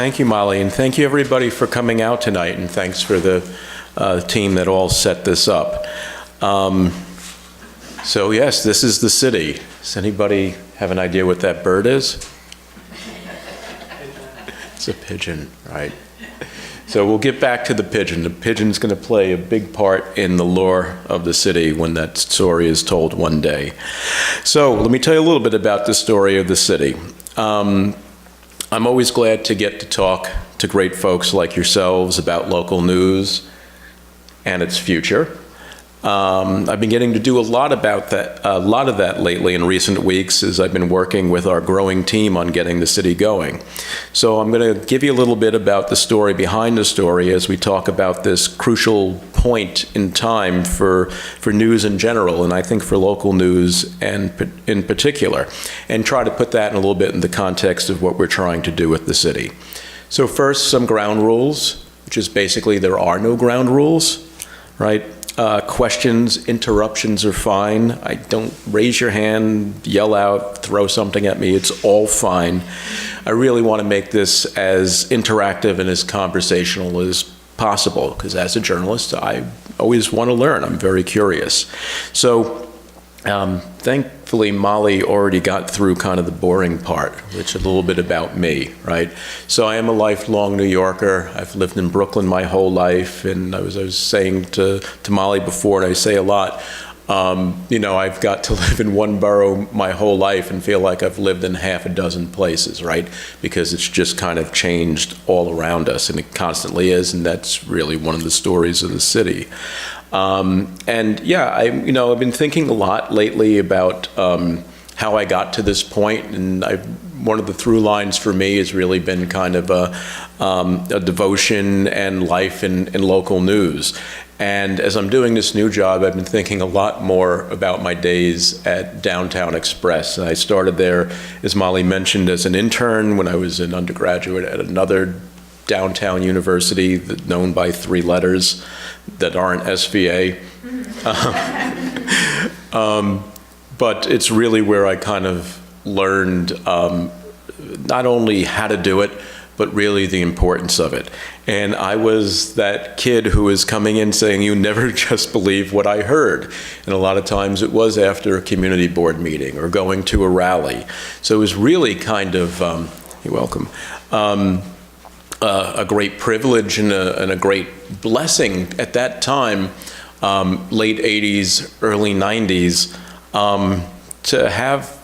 Thank you, Molly, and thank you everybody for coming out tonight, and thanks for the team that all set this up. So yes, this is the city. Does anybody have an idea what that bird is? It's a pigeon, right? So we'll get back to the pigeon. The pigeon's going to play a big part in the lore of the city when that story is told one day. So let me tell you a little bit about the story of the city. I'm always glad to get to talk to great folks like yourselves about local news and its future. I've been getting to do a lot of that lately in recent weeks as I've been working with our growing team on getting the city going. So I'm going to give you a little bit about the story behind the story as we talk about this crucial point in time for news in general, and I think for local news and in particular, and try to put that in a little bit in the context of what we're trying to do with the city. So first, some ground rules, which is basically there are no ground rules, right? Questions, interruptions are fine. I don't raise your hand, yell out, throw something at me. It's all fine. I really want to make this as interactive and as conversational as possible because as a journalist, I always want to learn. I'm very curious. So thankfully, Molly already got through kind of the boring part, which is a little bit about me, right? So I am a lifelong New Yorker. I've lived in Brooklyn my whole life, and I was saying to Molly before, and I say a lot, you know, I've got to live in one borough my whole life and feel like I've lived in half a dozen places, right? Because it's just kind of changed all around us, and it constantly is, and that's really one of the stories of the city. And yeah, I've been thinking a lot lately about how I got to this point, and one of the through lines for me has really been kind of a devotion and life in local news. And as I'm doing this new job, I've been thinking a lot more about my days at Downtown Express. And I started there, as Molly mentioned, as an intern when I was an undergraduate at another downtown university known by 3 letters that aren't SVA. But it's really where I kind of learned not only how to do it, but really the importance of it. And I was that kid who was coming in saying, you never just believe what I heard. And a lot of times it was after a community board meeting or going to a rally. So it was really kind of, you're welcome, a great privilege and a great blessing at that time, late 80s, early 90s, to have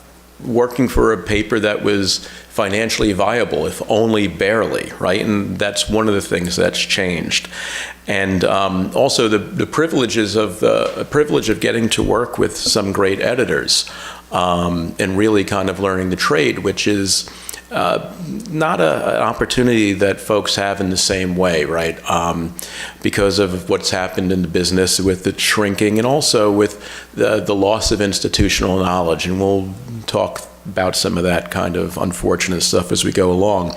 working for a paper that was financially viable, if only barely, right? And that's one of the things that's changed. And also the privileges of the privilege of getting to work with some great editors and really kind of learning the trade, which is not an opportunity that folks have in the same way, right? Because of what's happened in the business with the shrinking and also with the loss of institutional knowledge. And we'll talk about some of that kind of unfortunate stuff as we go along.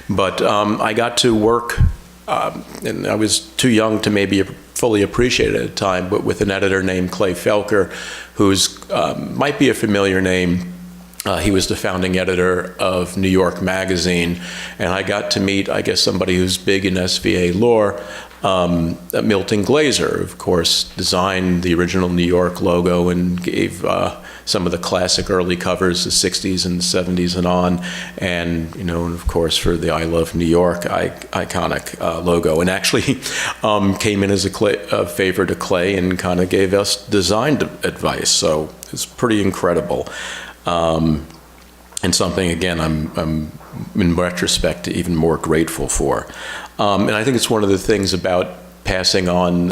But I got to work, and I was too young to maybe fully appreciate it at the time, but with an editor named Clay Felker, who's might be a familiar name. He was the founding editor of New York Magazine, and I got to meet, I guess, somebody who's big in SVA lore, Milton Glaser, of course, designed the original New York logo and gave some of the classic early covers, the 60s and 70s and on, and, you know, and of course, for the I Love New York iconic logo, and actually came in as a favor to Clay and kind of gave us design advice, so it's pretty incredible. And something, again, I'm in retrospect even more grateful for. And I think it's one of the things about passing on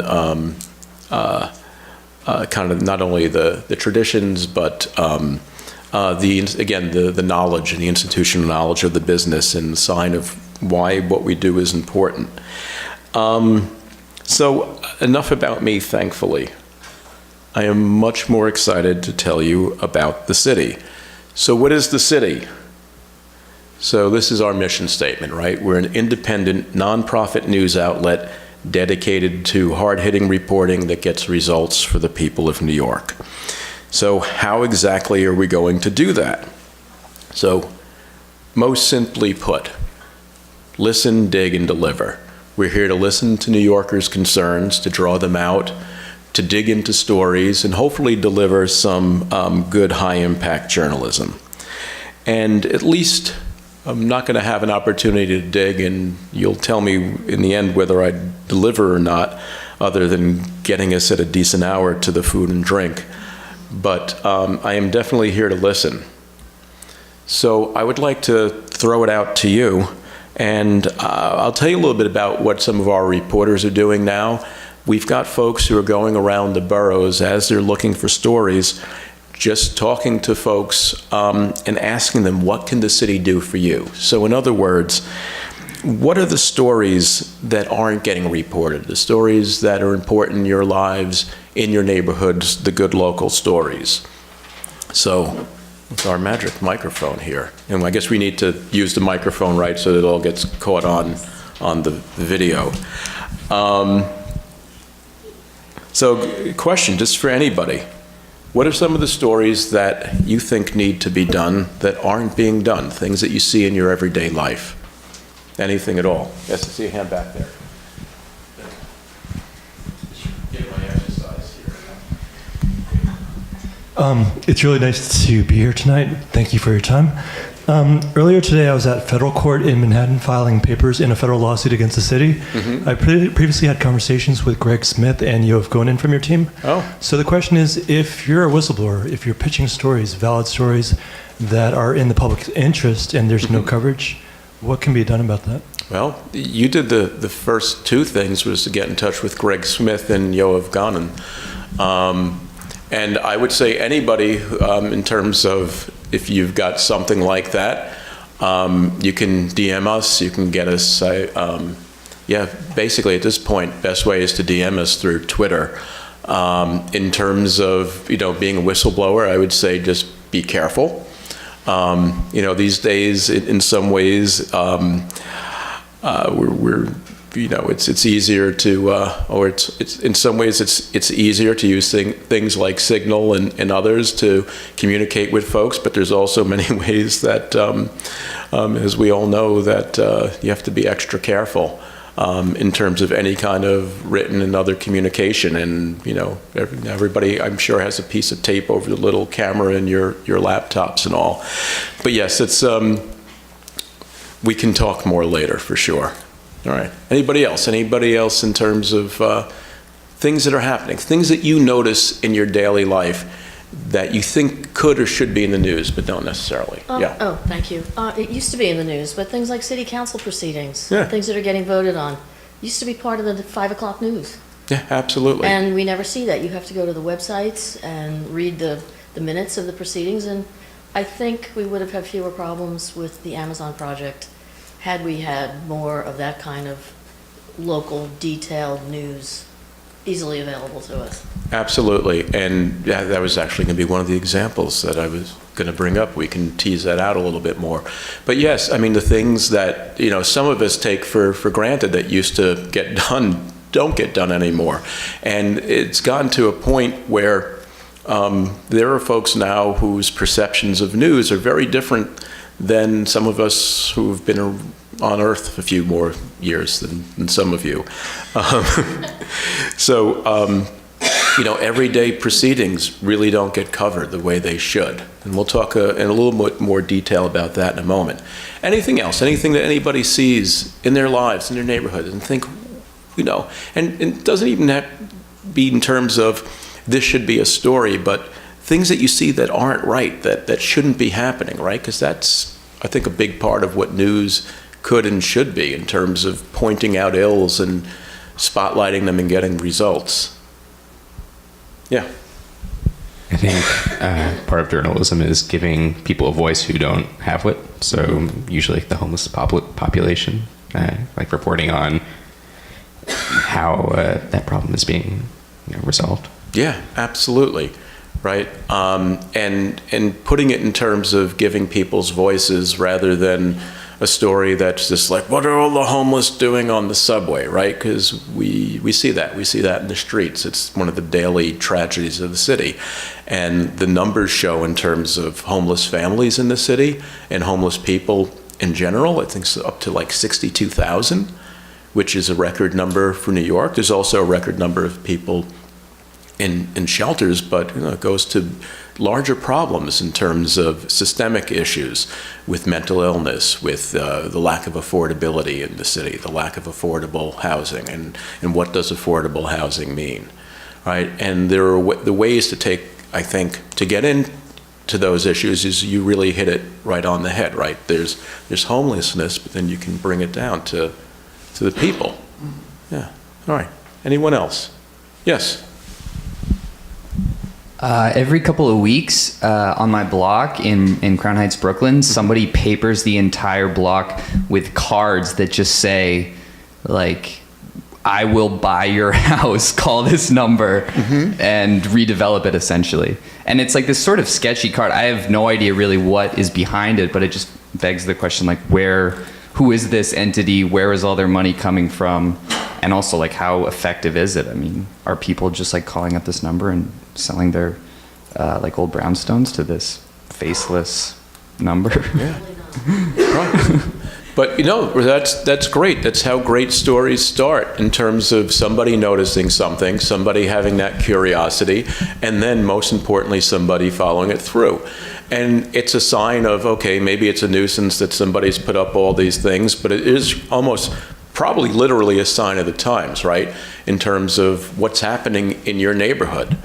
kind of not only the traditions, but the knowledge and the institutional knowledge of the business and the sign of why what we do is important. So enough about me, thankfully. I am much more excited to tell you about the city. So what is the city? So this is our mission statement, right? We're an independent, nonprofit news outlet dedicated to hard-hitting reporting that gets results for the people of New York. So how exactly are we going to do that? So most simply put, listen, dig, and deliver. We're here to listen to New Yorkers' concerns, to draw them out, to dig into stories, and hopefully deliver some good high-impact journalism. And at least I'm not going to have an opportunity to dig, and you'll tell me in the end whether I deliver or not, other than getting us at a decent hour to the food and drink. But I am definitely here to listen. So I would like to throw it out to you, and I'll tell you a little bit about what some of our reporters are doing now. We've got folks who are going around the boroughs as they're looking for stories, just talking to folks and asking them, what can the city do for you? So in other words, what are the stories that aren't getting reported, the stories that are important in your lives, in your neighborhoods, the good local stories? So it's our magic microphone here. And I guess we need to use the microphone right so that it all gets caught on the video. So question just for anybody. What are some of the stories that you think need to be done that aren't being done? Things that you see in your everyday life? Anything at all? Yes, I see a hand back there. Get my exercise here. It's really nice to be here tonight. Thank you for your time. Earlier today, I was at federal court in Manhattan filing papers in a federal lawsuit against the city. Mm-hmm. I previously had conversations with Greg Smith and Yoav Gonen from your team. Oh. So the question is, if you're a whistleblower, if you're pitching stories, valid stories that are in the public's interest and there's no coverage, what can be done about that? Well, you did the first two things, was to get in touch with Greg Smith and Yoav Gonen. And I would say anybody, in terms of if you've got something like that, you can DM us, you can get us, basically at this point, best way is to DM us through Twitter. In terms of, being a whistleblower, I would say just be careful. These days, in some ways, it's easier to, or it's in some ways it's easier to use things like Signal and others to communicate with folks. But there's also many ways that, as we all know, that you have to be extra careful in terms of any kind of written and other communication. And everybody, I'm sure, has a piece of tape over the little camera in your laptops and all. But yes, it's we can talk more later for sure. All right. Anybody else? Anybody else in terms of things that are happening, things that you notice in your daily life that you think could or should be in the news, but don't necessarily? Yeah. Oh, thank you. It used to be in the news, but things like city council proceedings, yeah, things that are getting voted on, used to be part of the 5 o'clock news. Yeah, absolutely. And we never see that. You have to go to the websites and read the minutes of the proceedings, and I think we would have had fewer problems with the Amazon project had we had more of that kind of local, detailed news easily available to us. Absolutely. And yeah, that was actually going to be one of the examples that I was going to bring up. We can tease that out a little bit more. But yes, I mean, the things that, some of us take for granted that used to get done don't get done anymore. And it's gotten to a point where there are folks now whose perceptions of news are very different than some of us who've been on Earth a few more years than some of you. Everyday proceedings really don't get covered the way they should. And we'll talk in a little bit more detail about that in a moment. Anything else? Anything that anybody sees in their lives, in their neighborhood, and think, and it doesn't even have to be in terms of this should be a story, but things that you see that aren't right, that shouldn't be happening, right? Because that's, I think, a big part of what news could and should be in terms of pointing out ills and spotlighting them and getting results. Yeah. I think part of journalism is giving people a voice who don't have it. So usually the homeless population, like reporting on how that problem is being resolved. Yeah, absolutely. Right. And putting it in terms of giving people's voices rather than a story that's just like, what are all the homeless doing on the subway, right? Because we see that. We see that in the streets. It's one of the daily tragedies of the city. And the numbers show in terms of homeless families in the city and homeless people in general. I think it's up to like 62,000, which is a record number for New York. There's also a record number of people in shelters, but it goes to larger problems in terms of systemic issues with mental illness, with the lack of affordability in the city, the lack of affordable housing, and what does affordable housing mean, right? And there are the ways to take, I think, to get into those issues is you really hit it right on the head, right? There's homelessness, but then you can bring it down to the people. Yeah. All right. Anyone else? Yes. Every couple of weeks on my block in Crown Heights, Brooklyn, somebody papers the entire block with cards that just say, like, I will buy your house, call this number, and redevelop it, essentially. And it's like this sort of sketchy card. I have no idea really what is behind it, but it just begs the question, like, who is this entity? Where is all their money coming from? And also, like, how effective is it? I mean, are people just, like, calling up this number and selling their, like, old brownstones to this faceless number? Yeah. Right. But, that's great. That's how great stories start, in terms of somebody noticing something, somebody having that curiosity, and then, most importantly, somebody following it through. And it's a sign of, okay, maybe it's a nuisance that somebody's put up all these things, but it is almost probably literally a sign of the times, right? In terms of what's happening in your neighborhood,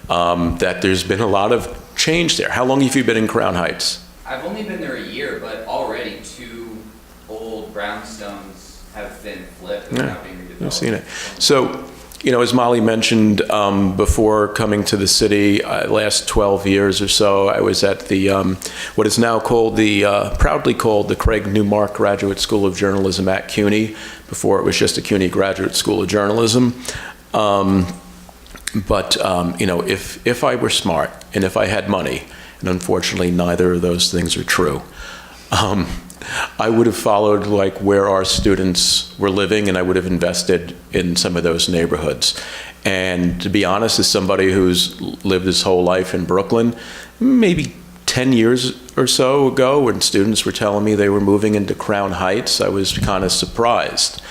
that there's been a lot of change there. How long have you been in Crown Heights? I've only been there a year, but already 2 old brownstones have been flipped and now being redeveloped. I've seen it. So, as Molly mentioned, before coming to the city, last 12 years or so, I was at the, what is now called proudly called the Craig Newmark Graduate School of Journalism at CUNY. Before it was just a CUNY Graduate School of Journalism. But if I were smart and if I had money, and unfortunately neither of those things are true, I would have followed like where our students were living, and I would have invested in some of those neighborhoods. And to be honest, as somebody who's lived his whole life in Brooklyn, maybe 10 years or so ago, when students were telling me they were moving into Crown Heights, I was kind of surprised.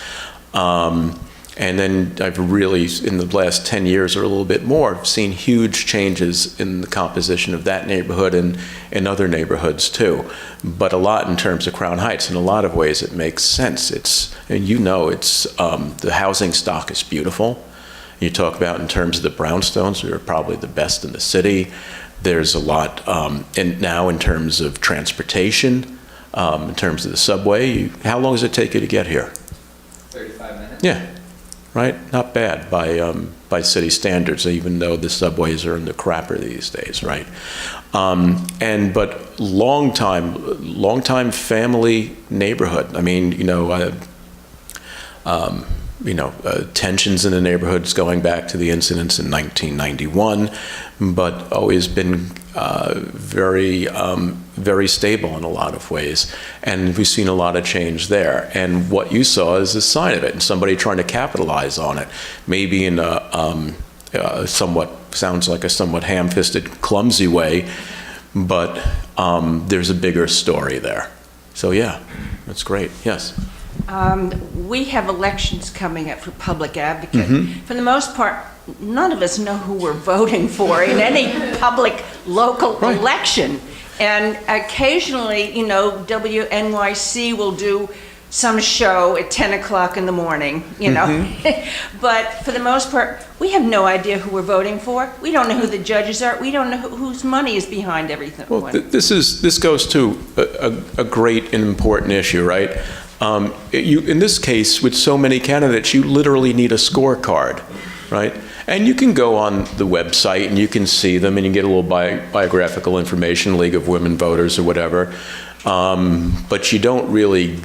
And then I've really, in the last 10 years or a little bit more, seen huge changes in the composition of that neighborhood and in other neighborhoods too. But a lot in terms of Crown Heights. In a lot of ways, it makes sense. It's the housing stock is beautiful. You talk about in terms of the brownstones, they're probably the best in the city. There's a lot, and now in terms of transportation, in terms of the subway, how long does it take you to get here? 35 minutes. Yeah. Right? Not bad by city standards, even though the subways are in the crapper these days, right? But long time family neighborhood. I mean, tensions in the neighborhoods going back to the incidents in 1991, but always been very stable in a lot of ways. And we've seen a lot of change there. And what you saw is a sign of it, and somebody trying to capitalize on it, maybe in sounds like a somewhat ham-fisted, clumsy way, but there's a bigger story there. So yeah, that's great. Yes. We have elections coming up for public advocate. For the most part, none of us know who we're voting for in any public local election. And occasionally, WNYC will do some show at 10 o'clock in the morning, But for the most part, we have no idea who we're voting for. We don't know who the judges are. We don't know whose money is behind everything. Well, this goes to a great and important issue, right? In this case, with so many candidates, you literally need a scorecard, right? And you can go on the website and you can see them and you get a little biographical information, League of Women Voters or whatever. But you don't really,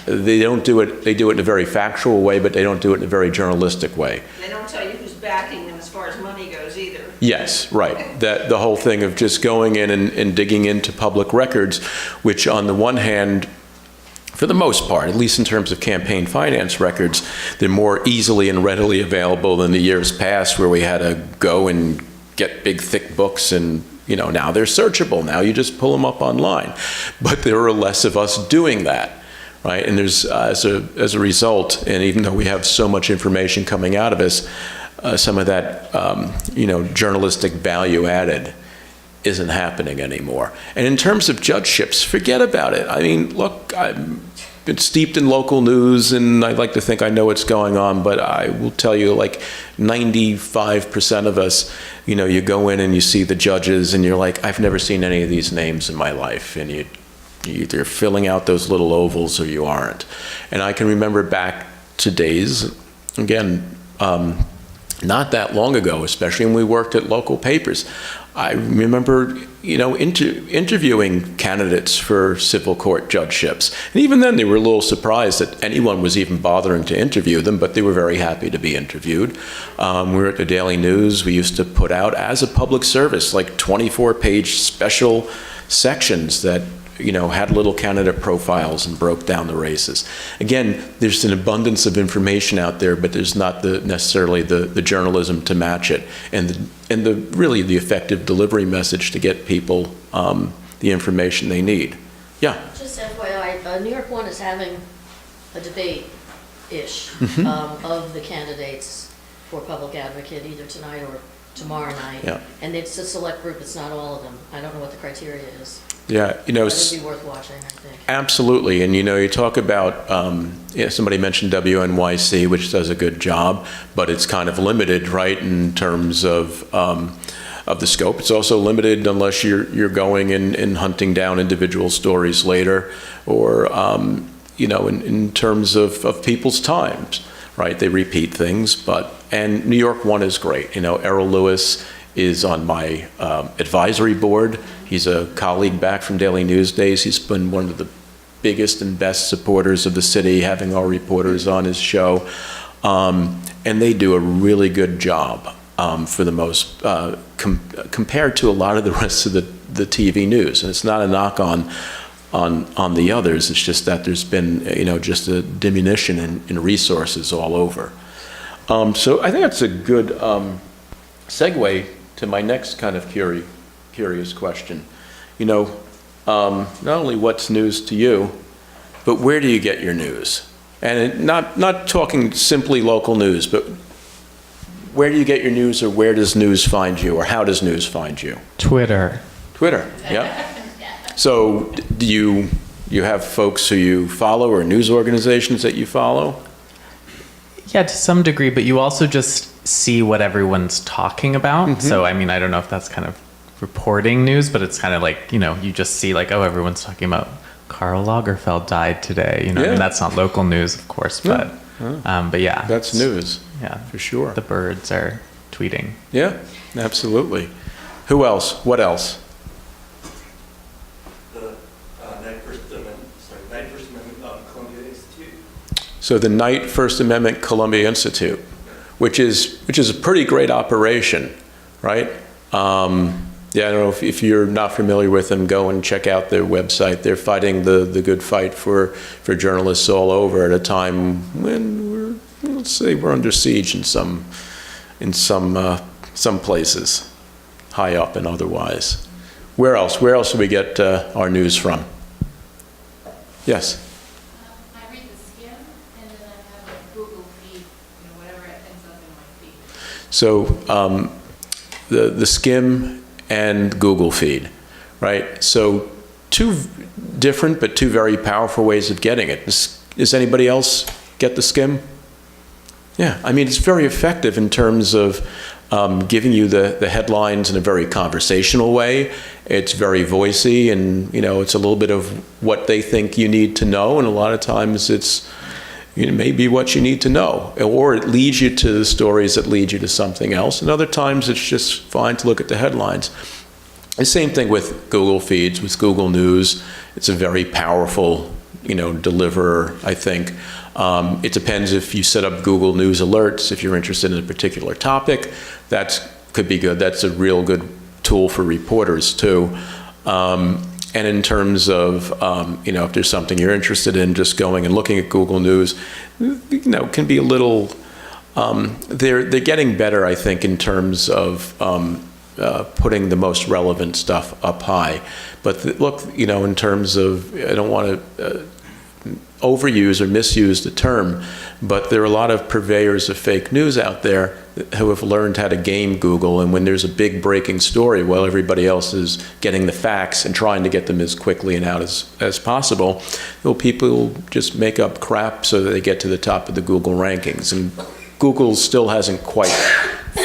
they do it in a very factual way, but they don't do it in a very journalistic way. They don't tell you who's backing them as far as money goes either. Yes, right. The whole thing of just going in and digging into public records, which on the one hand, for the most part, at least in terms of campaign finance records, they're more easily and readily available than the years past where we had to go and get big, thick books and, now they're searchable. Now you just pull them up online. But there are less of us doing that, right? And there's, as a result, and even though we have so much information coming out of us, some of that, journalistic value added isn't happening anymore. And in terms of judgeships, forget about it. I mean, look, I've been steeped in local news, and I like to think I know what's going on, but I will tell you, like 95% of us, you go in and you see the judges, and you're like, I've never seen any of these names in my life, and you're either filling out those little ovals or you aren't. And I can remember back to days, again, not that long ago, especially when we worked at local papers. I remember, interviewing candidates for civil court judgeships. And even then, they were a little surprised that anyone was even bothering to interview them, but they were very happy to be interviewed. We were at the Daily News. We used to put out, as a public service, like 24-page special sections that had little candidate profiles and broke down the races. Again, there's an abundance of information out there, but there's not necessarily the journalism to match it, and the really the effective delivery message to get people the information they need. Yeah. Just FYI, New York One is having a debate-ish of the candidates for public advocate either tonight or tomorrow night. Yeah. And it's a select group, it's not all of them. I don't know what the criteria is. Yeah, It would be worth watching, I think. Absolutely, and you talk about, somebody mentioned WNYC, which does a good job, but it's kind of limited, right, in terms of the scope. It's also limited unless you're going and hunting down individual stories later, or in terms of people's times, right? They repeat things, and New York One is great. Errol Lewis is on my advisory board. He's a colleague back from Daily News days. He's been one of the biggest and best supporters of the city, having our reporters on his show. And they do a really good job for the most, compared to a lot of the rest of the TV news. And it's not a knock on the others. It's just that there's been, just a diminution in resources all over. So I think that's a good segue to my next kind of curious question. Not only what's news to you, but where do you get your news? And not talking simply local news, but where do you get your news, or where does news find you, or how does news find you? Twitter. Twitter, yeah. So do you have folks who you follow, or news organizations that you follow? Yeah, to some degree, but you also just see what everyone's talking about. So, I mean, I don't know if that's kind of reporting news, but it's kind of like, you just see like, oh, everyone's talking about Karl Lagerfeld died today. I mean, that's not local news, of course, but yeah. That's news. Yeah. For sure. The birds are tweeting. Yeah, absolutely. Who else? What else? The Knight First Amendment Columbia Institute. So the Knight First Amendment Columbia Institute, which is a pretty great operation, right? Yeah, I don't know if you're not familiar with them, go and check out their website. They're fighting the good fight for journalists all over at a time when we're under siege in some places, high up and otherwise. Where else do we get our news from? Yes. I read the Skim, and then I have a Google feed, whatever ends up in my feed. So the Skim and Google feed, right? So two different but two very powerful ways of getting it. Does anybody else get the Skim? Yeah, I mean, it's very effective in terms of giving you the headlines in a very conversational way. It's very voicey, and it's a little bit of what they think you need to know, and a lot of times it's maybe what you need to know, or it leads you to the stories that lead you to something else, and other times it's just fine to look at the headlines. The same thing with Google feeds, with Google News. It's a very powerful deliverer, I think. It depends if you set up Google News alerts. If you're interested in a particular topic, that could be good. That's a real good tool for reporters too. And in terms of, if there's something you're interested in, just going and looking at Google News, can be a little, they're getting better, I think, in terms of putting the most relevant stuff up high. But look, you know, in terms of, I don't want to overuse or misuse the term, but there are a lot of purveyors of fake news out there who have learned how to game Google, and when there's a big breaking story, while everybody else is getting the facts and trying to get them as quickly and out as possible, well, people just make up crap so that they get to the top of the Google rankings. And Google still hasn't quite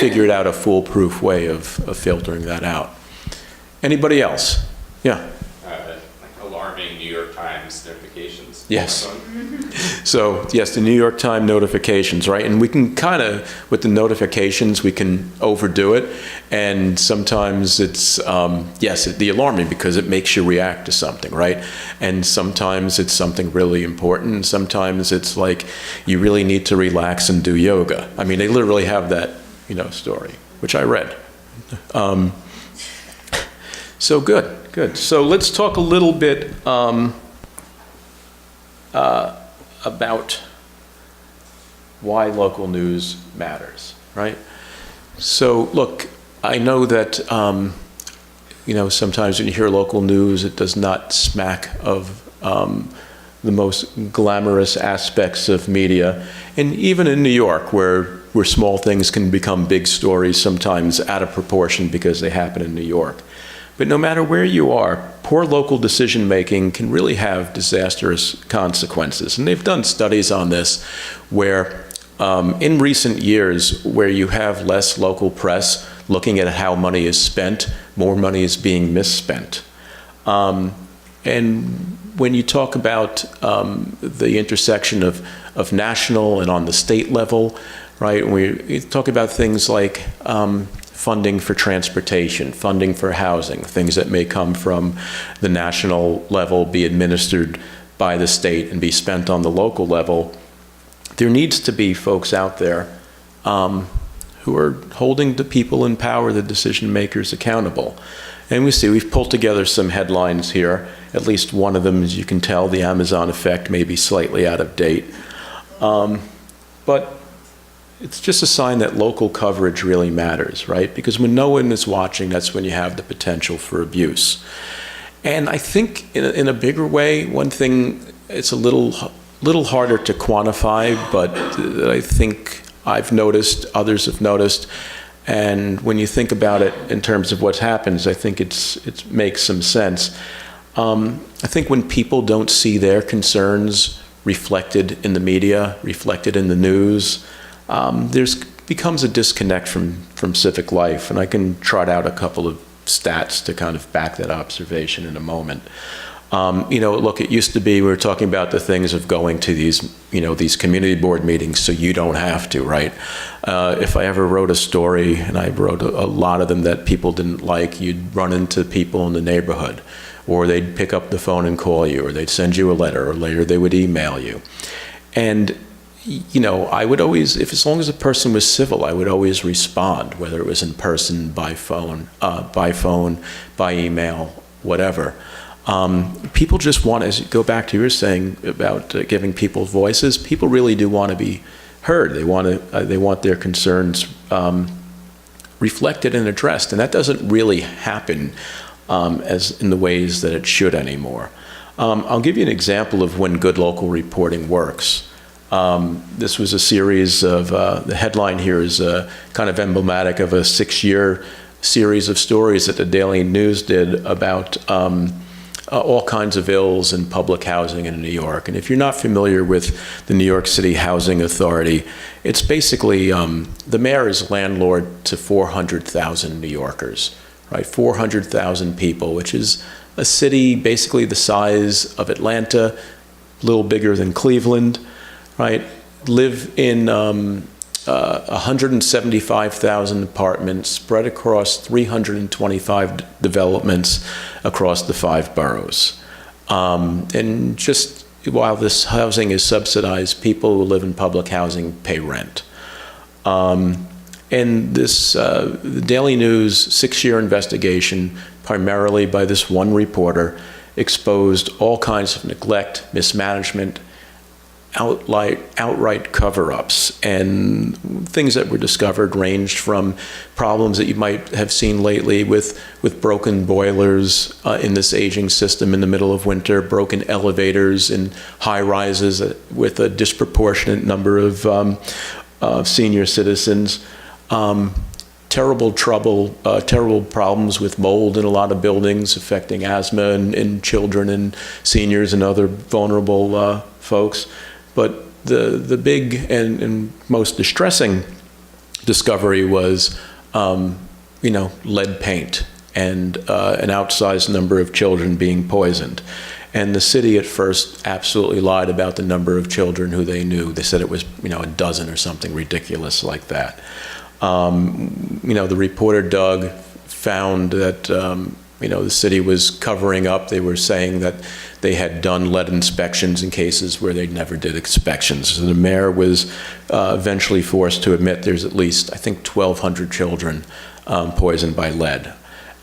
figured out a foolproof way of filtering that out. Anybody else? Yeah. Like alarming New York Times notifications. Yes. So, yes, the New York Times notifications, right? And we can kind of, with the notifications, we can overdo it. And sometimes it's, yes, the alarming because it makes you react to something, right? And sometimes it's something really important. And sometimes it's like you really need to relax and do yoga. I mean, they literally have that, you know, story, which I read. So good. So let's talk a little bit about why local news matters, right? So look, I know that, you know, sometimes when you hear local news, it does not smack of the most glamorous aspects of media. And even in New York, where small things can become big stories, sometimes out of proportion because they happen in New York. But no matter where you are, poor local decision-making can really have disastrous consequences. And they've done studies on this where in recent years, where you have less local press looking at how money is spent, more money is being misspent. And when you talk about the intersection of national and on the state level, right, we talk about things like funding for transportation, funding for housing, things that may come from the national level, be administered by the state and be spent on the local level. There needs to be folks out there who are holding the people in power, the decision makers, accountable. And we've pulled together some headlines here. At least one of them, as you can tell, the Amazon effect may be slightly out of date. But it's just a sign that local coverage really matters, right? Because when no one is watching, that's when you have the potential for abuse. And I think in a bigger way, one thing, it's a little harder to quantify, but I think I've noticed, others have noticed, and when you think about it in terms of what happens, I think it makes some sense. I think when people don't see their concerns reflected in the media, reflected in the news, becomes a disconnect from civic life. And I can trot out a couple of stats to kind of back that observation in a moment. You know, look, it used to be, we were talking about the things of going to these, you know, these community board meetings so you don't have to, right? If I ever wrote a story, and I wrote a lot of them that people didn't like, you'd run into people in the neighborhood, or they'd pick up the phone and call you, or they'd send you a letter, or later they would email you. And, you know, I would always, as long as the person was civil, I would always respond, whether it was in person, by phone, by email, whatever. People just want, as you go back to you were saying about giving people voices, people really do want to be heard. They want their concerns reflected and addressed, and that doesn't really happen as in the ways that it should anymore. I'll give you an example of when good local reporting works. This was a series of, the headline here is kind of emblematic of a 6-year series of stories that the Daily News did about all kinds of ills in public housing in New York. And if you're not familiar with the New York City Housing Authority, it's basically the mayor is landlord to 400,000 New Yorkers, right? 400,000 people, which is a city basically the size of Atlanta, a little bigger than Cleveland, right? Live in 175,000 apartments spread across 325 developments across the 5 boroughs. And just while this housing is subsidized, people who live in public housing pay rent. And this, the Daily News 6-year investigation, primarily by this one reporter, exposed all kinds of neglect, mismanagement, outright cover-ups, and things that were discovered ranged from problems that you might have seen lately with broken boilers in this aging system in the middle of winter, broken elevators in high-rises with a disproportionate number of senior citizens, terrible problems with mold in a lot of buildings affecting asthma in children and seniors and other vulnerable folks. But the big and most distressing discovery was, lead paint and an outsized number of children being poisoned. And the city at first absolutely lied about the number of children who they knew. They said it was, a dozen or something ridiculous like that. The reporter Doug found that, the city was covering up. They were saying that they had done lead inspections in cases where they never did inspections. So the mayor was eventually forced to admit there's at least, I think, 1,200 children poisoned by lead.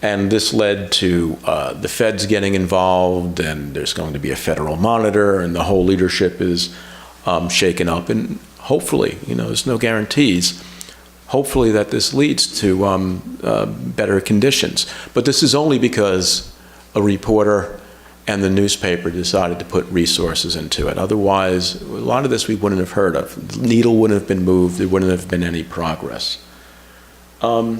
And this led to the feds getting involved, and there's going to be a federal monitor, and the whole leadership is shaken up. And hopefully, there's no guarantees, hopefully that this leads to better conditions. But this is only because a reporter and the newspaper decided to put resources into it. Otherwise, a lot of this we wouldn't have heard of. The needle wouldn't have been moved. There wouldn't have been any progress. But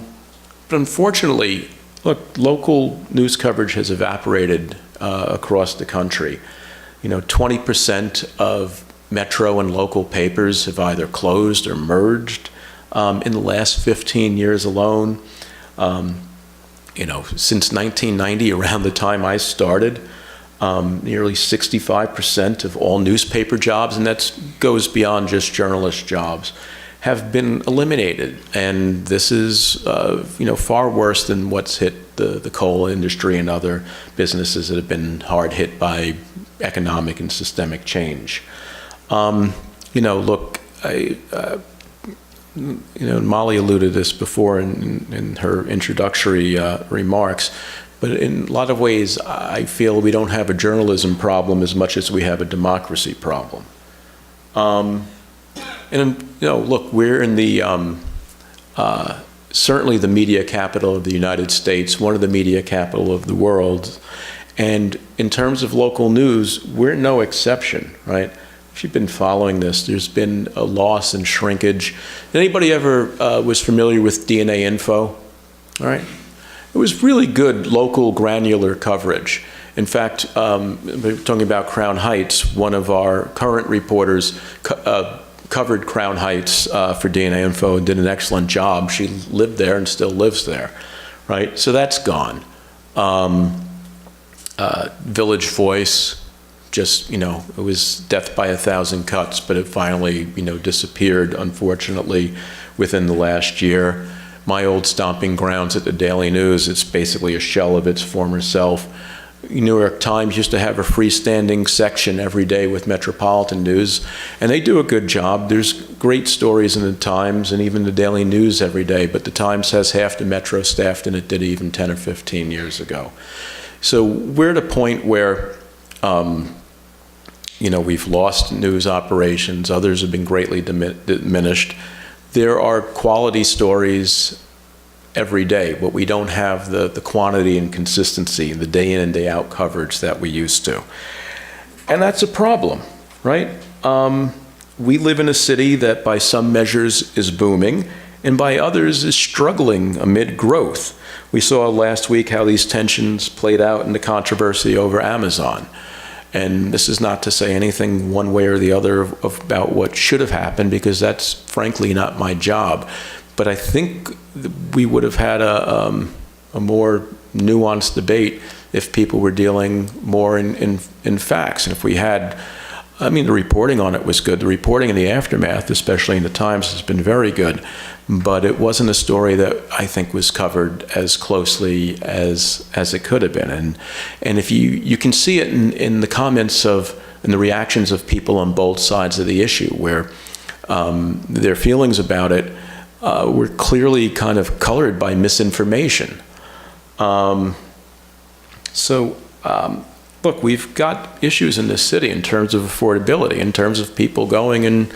unfortunately, look, local news coverage has evaporated across the country. 20% of metro and local papers have either closed or merged in the last 15 years alone. Since 1990, around the time I started, nearly 65% of all newspaper jobs, and that goes beyond just journalist jobs, have been eliminated. And this is, far worse than what's hit the coal industry and other businesses that have been hard hit by economic and systemic change. Molly alluded to this before in her introductory remarks, but in a lot of ways, I feel we don't have a journalism problem as much as we have a democracy problem. Look, we're in the, certainly the media capital of the United States, one of the media capital of the world. And in terms of local news, we're no exception, right? If you've been following this, there's been a loss and shrinkage. Anybody ever was familiar with DNA Info? All right. It was really good local granular coverage. In fact, we're talking about Crown Heights. One of our current reporters covered Crown Heights for DNA Info and did an excellent job. She lived there and still lives there, right? So that's gone. Village Voice, just, it was death by 1,000 cuts, but it finally, disappeared, unfortunately, within the last year. My old stomping grounds at the Daily News, it's basically a shell of its former self. New York Times used to have a freestanding section every day with metropolitan news, and they do a good job. There's great stories in the Times and even the Daily News every day, but the Times has half the Metro staff than it did even 10 or 15 years ago. So we're at a point where, we've lost news operations. Others have been greatly diminished. There are quality stories every day, but we don't have the quantity and consistency, the day in and day out coverage that we used to. And that's a problem, right? We live in a city that by some measures is booming and by others is struggling amid growth. We saw last week how these tensions played out in the controversy over Amazon. And this is not to say anything one way or the other about what should have happened, because that's frankly not my job. But I think we would have had a more nuanced debate if people were dealing more in facts. And if we had, the reporting on it was good. The reporting in the aftermath, especially in the Times, has been very good. But it wasn't a story that I think was covered as closely as it could have been. And if you can see it in the comments in the reactions of people on both sides of the issue, where their feelings about it were clearly kind of colored by misinformation. look, we've got issues in this city in terms of affordability, in terms of people going and,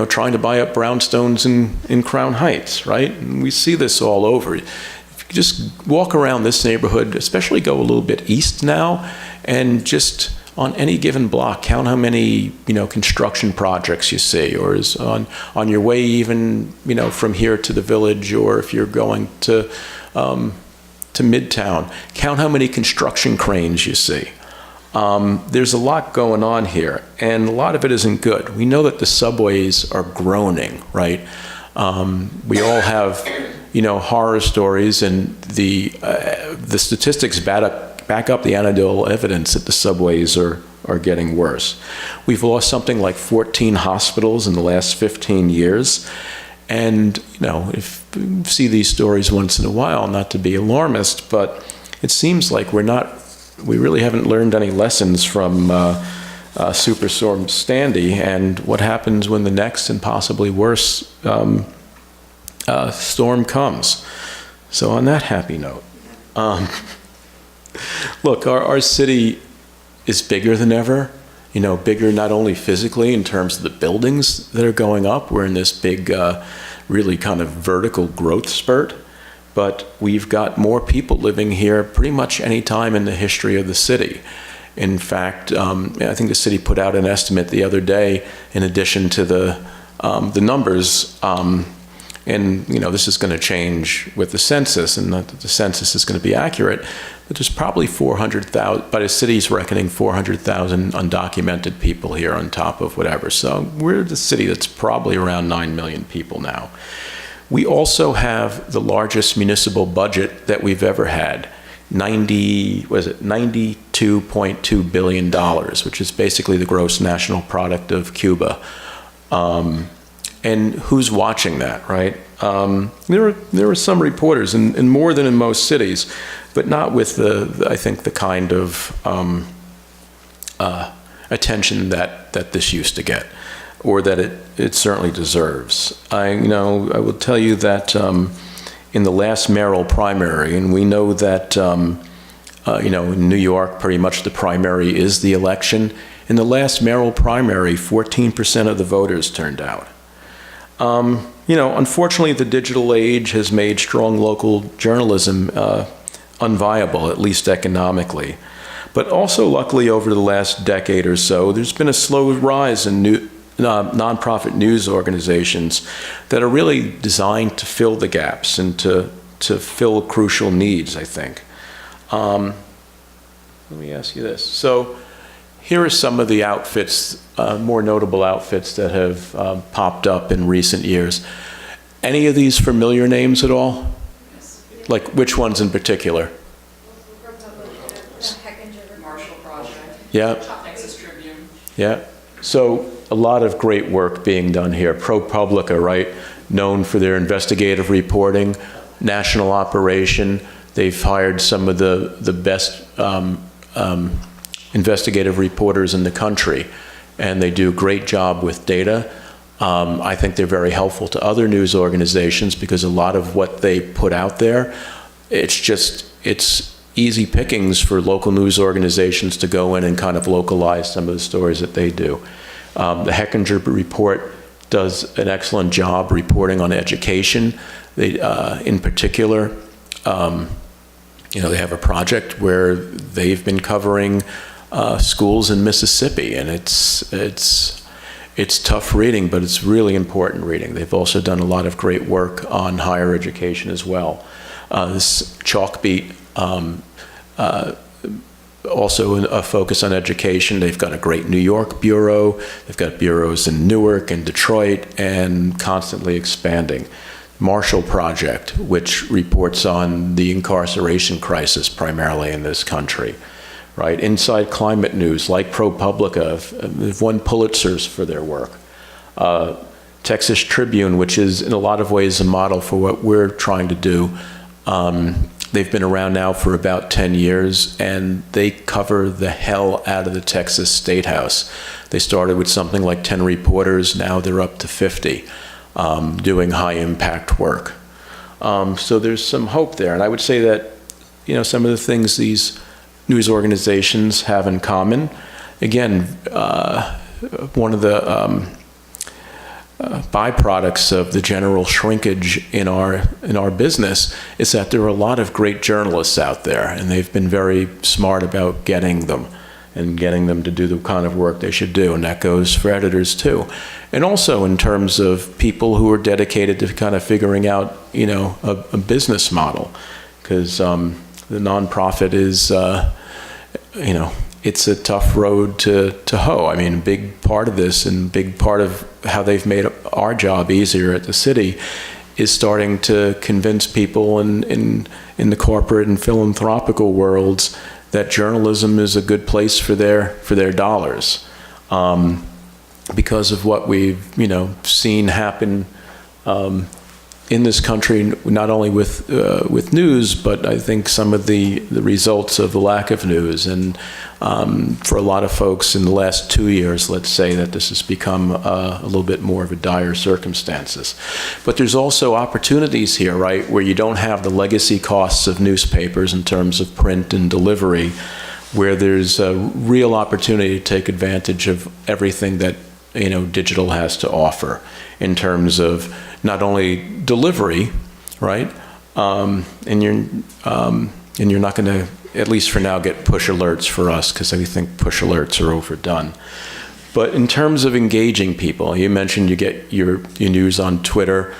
trying to buy up brownstones in Crown Heights, right? And we see this all over. If you just walk around this neighborhood, especially go a little bit east now, and just on any given block, count how many, construction projects you see, or is on your way even, from here to the Village, or if you're going to Midtown, count how many construction cranes you see. There's a lot going on here, and a lot of it isn't good. We know that the subways are groaning, right? We all have, horror stories, and the statistics back up the anecdotal evidence that the subways are getting worse. We've lost something like 14 hospitals in the last 15 years. And, if you see these stories once in a while, not to be alarmist, but it seems like we really haven't learned any lessons from Superstorm Sandy and what happens when the next and possibly worse storm comes. So on that happy note, look, our city is bigger than ever, bigger not only physically in terms of the buildings that are going up. We're in this big, really kind of vertical growth spurt, but we've got more people living here pretty much any time in the history of the city. In fact, I think the city put out an estimate the other day in addition to the numbers, and this is going to change with the census, and not that the census is going to be accurate, but there's probably 400,000, by the city's reckoning, 400,000 undocumented people here on top of whatever. So we're the city that's probably around 9 million people now. We also have the largest municipal budget that we've ever had, $92.2 billion, which is basically the gross national product of Cuba. And who's watching that, right? There are some reporters, and more than in most cities, but not with I think the kind of attention that this used to get, or that it certainly deserves. I will tell you that in the last mayoral primary, and we know that in New York, pretty much the primary is the election. In the last mayoral primary, 14% of the voters turned out. Unfortunately, the digital age has made strong local journalism unviable, at least economically. But also, luckily, over the last decade or so, there's been a slow rise in nonprofit news organizations that are really designed to fill the gaps and to fill crucial needs, I think. Let me ask you this. So here are some of the outfits, more notable outfits that have popped up in recent years. Any of these familiar names at all? Like which ones in particular? Yeah. Yeah. So a lot of great work being done here. ProPublica, right? Known for their investigative reporting, national operation. They've hired some of the best investigative reporters in the country, and they do a great job with data. I think they're very helpful to other news organizations because a lot of what they put out there, it's easy pickings for local news organizations to go in and kind of localize some of the stories that they do. The Hechinger Report does an excellent job reporting on education. They, in particular, they have a project where they've been covering schools in Mississippi, and it's tough reading, but it's really important reading. They've also done a lot of great work on higher education as well. This Chalkbeat, also a focus on education. They've got a great New York bureau. They've got bureaus in Newark and Detroit, and constantly expanding. Marshall Project, which reports on the incarceration crisis primarily in this country. Right? Inside Climate News, like ProPublica, they've won Pulitzers for their work. Texas Tribune, which is in a lot of ways a model for what we're trying to do. They've been around now for about 10 years, and they cover the hell out of the Texas State House. They started with something like 10 reporters, now they're up to 50, doing high impact work. So there's some hope there, and I would say that, some of the things these news organizations have in common. Again, one of the byproducts of the general shrinkage in our business is that there are a lot of great journalists out there, and they've been very smart about getting them to do the kind of work they should do, and that goes for editors too. And also in terms of people who are dedicated to kind of figuring out, a business model, because the nonprofit is, it's a tough road to hoe. I mean, a big part of this and big part of how they've made our job easier at the city is starting to convince people in the corporate and philanthropical worlds that journalism is a good place for their dollars, because of what we've seen happen in this country, not only with news, but I think some of the results of the lack of news. And for a lot of folks in the last 2 years, let's say that this has become a little bit more of a dire circumstances. But there's also opportunities here, right, where you don't have the legacy costs of newspapers in terms of print and delivery, where there's a real opportunity to take advantage of everything that digital has to offer in terms of not only delivery, right? And you're not going to, at least for now, get push alerts for us, because I think push alerts are overdone. But in terms of engaging people, you mentioned you get your news on Twitter.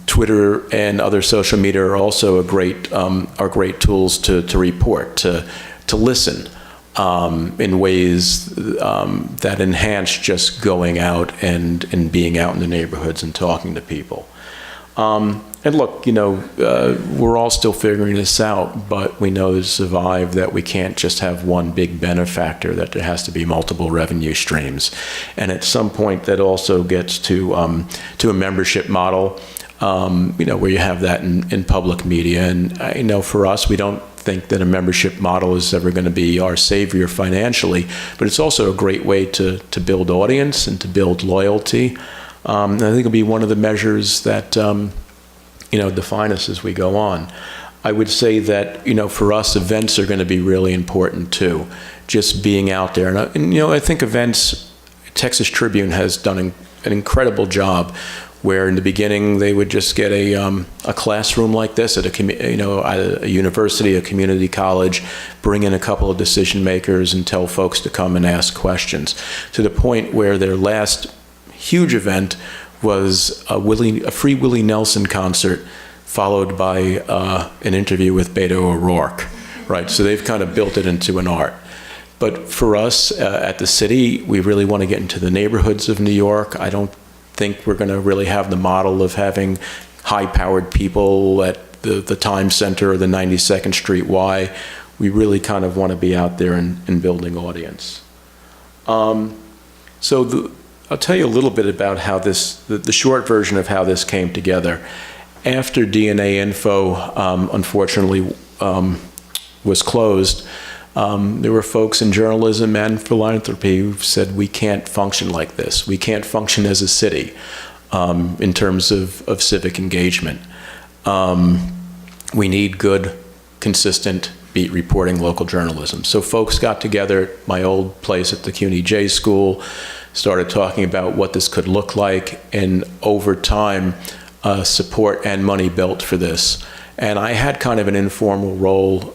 Twitter and other social media are also great tools to report, to listen. In ways that enhance just going out and being out in the neighborhoods and talking to people. And look, we're all still figuring this out, but we know to survive that we can't just have one big benefactor, that there has to be multiple revenue streams. And at some point that also gets to a membership model, where you have that in public media. And for us, we don't think that a membership model is ever going to be our savior financially, but it's also a great way to build audience and to build loyalty. And I think it'll be one of the measures that define us as we go on. I would say that for us, events are going to be really important too. Just being out there, and I think events. Texas Tribune has done an incredible job, where in the beginning they would just get a classroom like this at a university, a community college, bring in a couple of decision makers and tell folks to come and ask questions, to the point where their last huge event was a Free Willie Nelson concert, followed by an interview with Beto O'Rourke, right? So they've kind of built it into an art. But for us at the city, we really want to get into the neighborhoods of New York. I don't think we're going to really have the model of having high-powered people at the Times Center or the 92nd Street Y. We really kind of want to be out there and building audience. I'll tell you a little bit about how the short version of how this came together. After DNA Info, unfortunately, was closed, there were folks in journalism and philanthropy who said, we can't function like this. We can't function as a city in terms of civic engagement. We need good, consistent beat reporting local journalism. So folks got together at my old place at the CUNY J School, started talking about what this could look like, and over time, support and money built for this. And I had kind of an informal role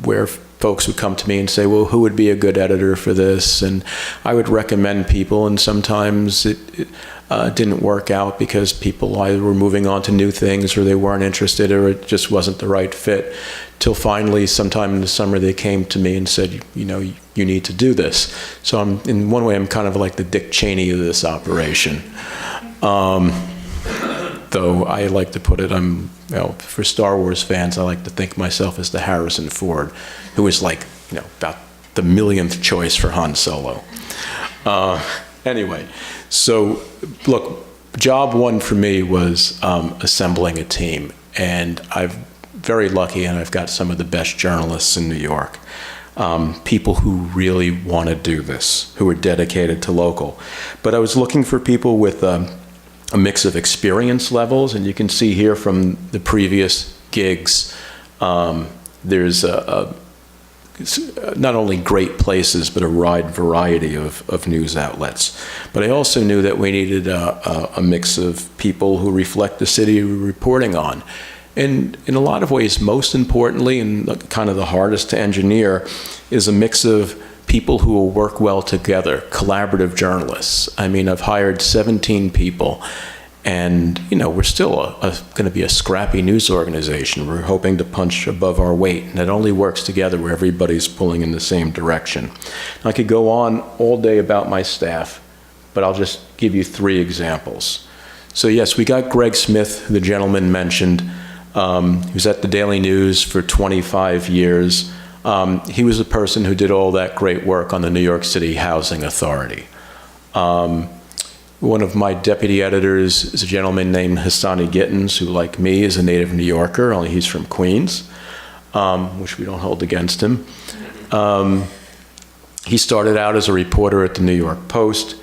where folks would come to me and say, well, who would be a good editor for this? And I would recommend people, and sometimes it didn't work out because people either were moving on to new things or they weren't interested or it just wasn't the right fit. Till finally, sometime in the summer, they came to me and said, you need to do this. So in one way, I'm kind of like the Dick Cheney of this operation. Though I like to put it, for Star Wars fans, I like to think myself as the Harrison Ford, who was like, about the millionth choice for Han Solo. Anyway, so look, job one for me was assembling a team, and I'm very lucky, and I've got some of the best journalists in New York. People who really want to do this, who are dedicated to local. But I was looking for people with a mix of experience levels, and you can see here from the previous gigs, there's a not only great places, but a wide variety of news outlets. But I also knew that we needed a mix of people who reflect the city we're reporting on. And in a lot of ways, most importantly, and kind of the hardest to engineer, is a mix of people who will work well together, collaborative journalists. I mean, I've hired 17 people, and we're still going to be a scrappy news organization. We're hoping to punch above our weight, and it only works together where everybody's pulling in the same direction. I could go on all day about my staff, but I'll just give you 3 examples. So yes, we got Greg Smith, who the gentleman mentioned. He was at the Daily News for 25 years. He was the person who did all that great work on the New York City Housing Authority. One of my deputy editors is a gentleman named Hassani Gittins, who, like me, is a native New Yorker, only he's from Queens, which we don't hold against him. He started out as a reporter at the New York Post.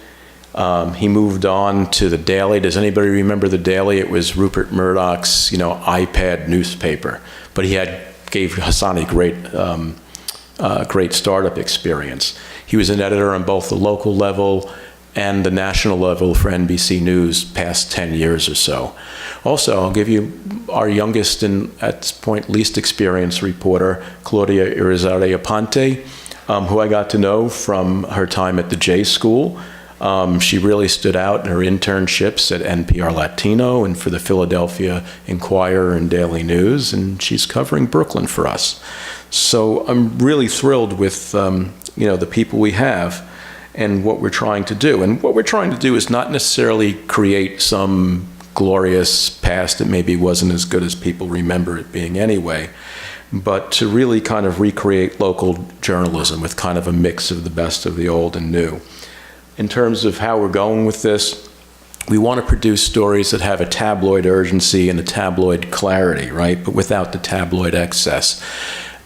He moved on to the Daily. Does anybody remember the Daily? It was Rupert Murdoch's, iPad newspaper. But he gave Hassani great startup experience. He was an editor on both the local level and the national level for NBC News past 10 years or so. Also, I'll give you our youngest and, at this point, least experienced reporter, Claudia Irizarry Aponte, who I got to know from her time at the J School. She really stood out in her internships at NPR Latino and for the Philadelphia Inquirer and Daily News, and she's covering Brooklyn for us. So I'm really thrilled with the people we have and what we're trying to do. And what we're trying to do is not necessarily create some glorious past that maybe wasn't as good as people remember it being anyway, but to really kind of recreate local journalism with kind of a mix of the best of the old and new. In terms of how we're going with this, we want to produce stories that have a tabloid urgency and a tabloid clarity, right? But without the tabloid excess.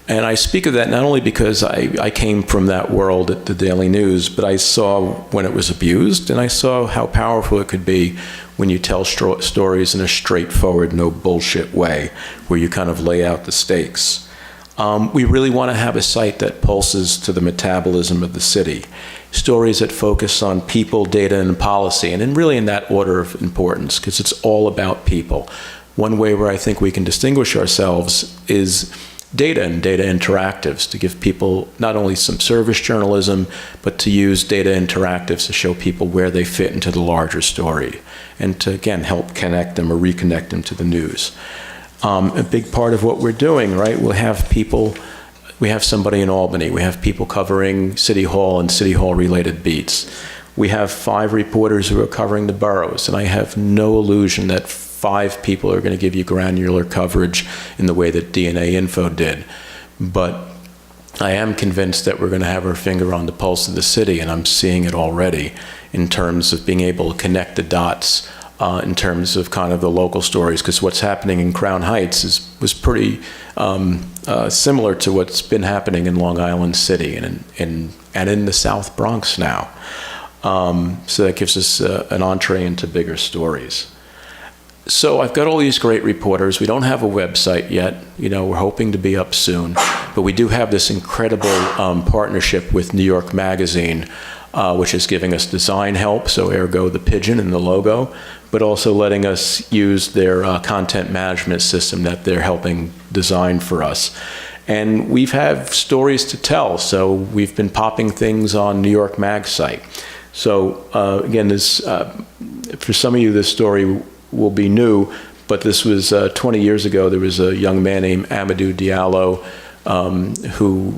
And I speak of that not only because I came from that world at the Daily News, but I saw when it was abused, and I saw how powerful it could be when you tell stories in a straightforward, no bullshit way, where you kind of lay out the stakes. We really want to have a site that pulses to the metabolism of the city. Stories that focus on people, data, and policy, and really in that order of importance, because it's all about people. One way where I think we can distinguish ourselves is data and data interactives, to give people not only some service journalism, but to use data interactives to show people where they fit into the larger story, and to, again, help connect them or reconnect them to the news. A big part of what we're doing, right, we'll have people. We have somebody in Albany. We have people covering City Hall and City Hall related beats. We have 5 reporters who are covering the boroughs, and I have no illusion that 5 people are going to give you granular coverage in the way that DNA Info did. But I am convinced that we're going to have our finger on the pulse of the city, and I'm seeing it already in terms of being able to connect the dots in terms of kind of the local stories, because what's happening in Crown Heights was pretty similar to what's been happening in Long Island City and in the South Bronx now. So that gives us an entree into bigger stories. So I've got all these great reporters. We don't have a website yet. We're hoping to be up soon. But we do have this incredible partnership with New York Magazine, which is giving us design help, so ergo the pigeon and the logo, but also letting us use their content management system that they're helping design for us. And we've had stories to tell, so we've been popping things on New York Mag site. So again, this for some of you, this story will be new, but this was 20 years ago. There was a young man named Amadou Diallo who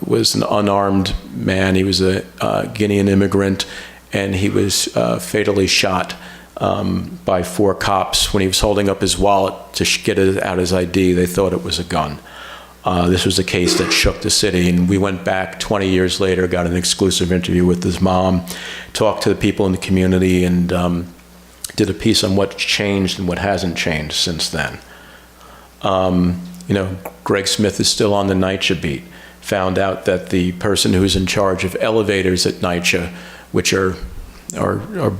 was an unarmed man. He was a Guinean immigrant, and he was fatally shot by 4 cops when he was holding up his wallet to get out his ID. They thought it was a gun. This was a case that shook the city, and we went back 20 years later, got an exclusive interview with his mom, talked to the people in the community, and did a piece on what changed and what hasn't changed since then. Greg Smith is still on the NYCity beat. Found out that the person who's in charge of elevators at NYCity, which are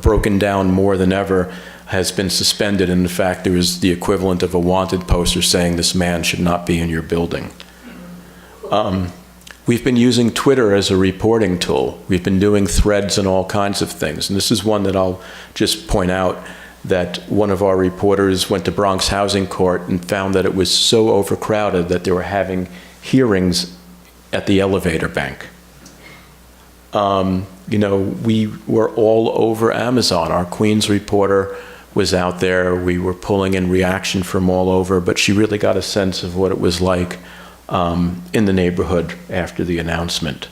broken down more than ever, has been suspended. And in fact, there was the equivalent of a wanted poster saying this man should not be in your building. We've been using Twitter as a reporting tool. We've been doing threads and all kinds of things. And this is one that I'll just point out, that one of our reporters went to Bronx Housing Court and found that it was so overcrowded that they were having hearings at the elevator bank. You know, we were all over Amazon. Our Queens reporter was out there. We were pulling in reaction from all over, but she really got a sense of what it was like in the neighborhood after the announcement.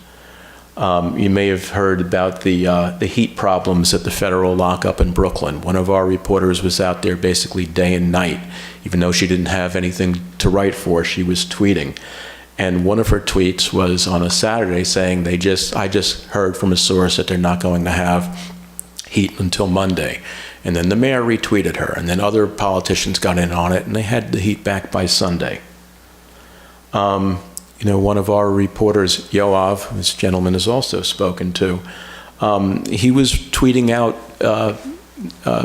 You may have heard about the heat problems at the federal lockup in Brooklyn. One of our reporters was out there basically day and night. Even though she didn't have anything to write for, she was tweeting. And one of her tweets was on a Saturday saying, I just heard from a source that they're not going to have heat until Monday. And then the mayor retweeted her, and then other politicians got in on it, and they had the heat back by Sunday. You know, one of our reporters, Yoav, this gentleman has also spoken to, he was tweeting out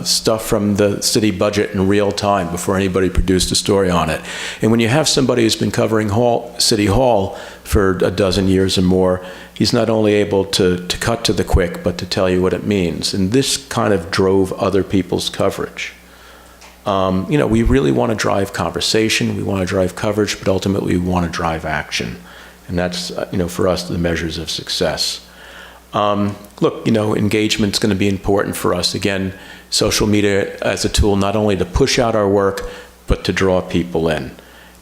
stuff from the city budget in real time before anybody produced a story on it. And when you have somebody who's been covering City Hall for a dozen years or more, he's not only able to cut to the quick, but to tell you what it means. And this kind of drove other people's coverage. You know, we really want to drive conversation, we want to drive coverage, but ultimately we want to drive action. And that's, you know, for us, the measures of success. Look, you know, engagement's going to be important for us. Again, social media as a tool not only to push out our work, but to draw people in.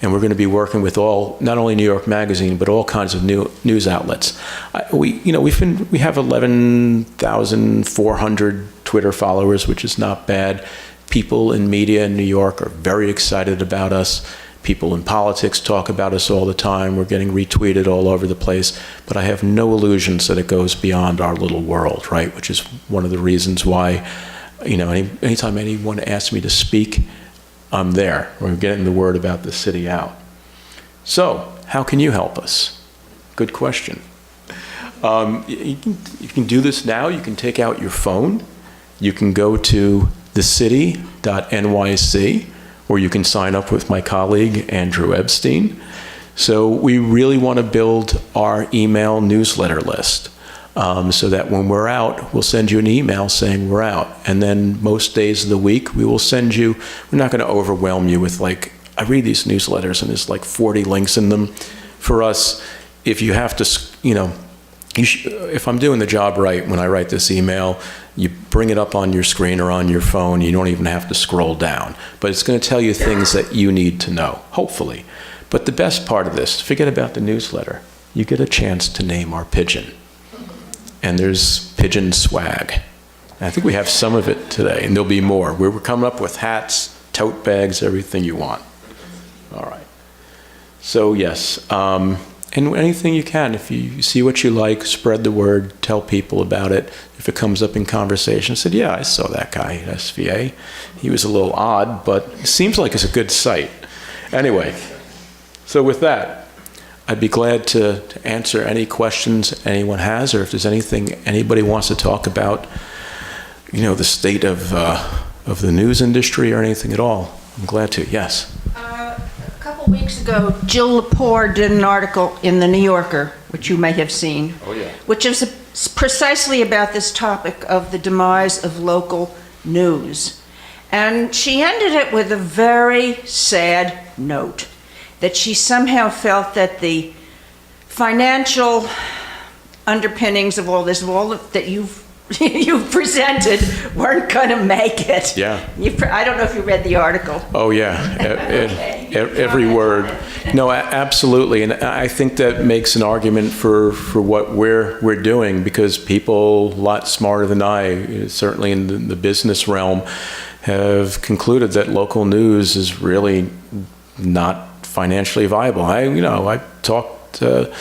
And we're going to be working with not only New York Magazine, but all kinds of news outlets. We have 11,400 Twitter followers, which is not bad. People in media in New York are very excited about us. People in politics talk about us all the time. We're getting retweeted all over the place. But I have no illusions that it goes beyond our little world, right? Which is one of the reasons why, you know, anytime anyone asks me to speak, I'm there. We're getting the word about the city out. So, how can you help us? Good question. You can do this now. You can take out your phone. You can go to thecity.nyc, or you can sign up with my colleague, Andrew Epstein. So we really want to build our email newsletter list so that when we're out, we'll send you an email saying we're out. And then most days of the week, we will send you, we're not going to overwhelm you with like, I read these newsletters and there's like 40 links in them. For us, if you have to, you know, if I'm doing the job right when I write this email, you bring it up on your screen or on your phone, you don't even have to scroll down. But it's going to tell you things that you need to know, hopefully. But the best part of this, forget about the newsletter. You get a chance to name our pigeon. And there's pigeon swag. And I think we have some of it today, and there'll be more. We're coming up with hats, tote bags, everything you want. All right. So yes, and anything you can. If you see what you like, spread the word, tell people about it. If it comes up in conversation, said, yeah, I saw that guy at SVA. He was a little odd, but it seems like it's a good site. Anyway, so with that, I'd be glad to answer any questions anyone has, or if there's anything anybody wants to talk about, you know, the state of the news industry or anything at all. I'm glad to, yes. A couple weeks ago, Jill Lepore did an article in the New Yorker, which you may have seen. Oh, yeah. Which is precisely about this topic of the demise of local news. And she ended it with a very sad note, that she somehow felt that the financial underpinnings of all this, of all that you've presented, weren't going to make it. Yeah. I don't know if you read the article. Oh, yeah. Okay. Every word. No, absolutely. And I think that makes an argument for what we're doing, because people a lot smarter than I, certainly in the business realm, have concluded that local news is really not financially viable. I talked with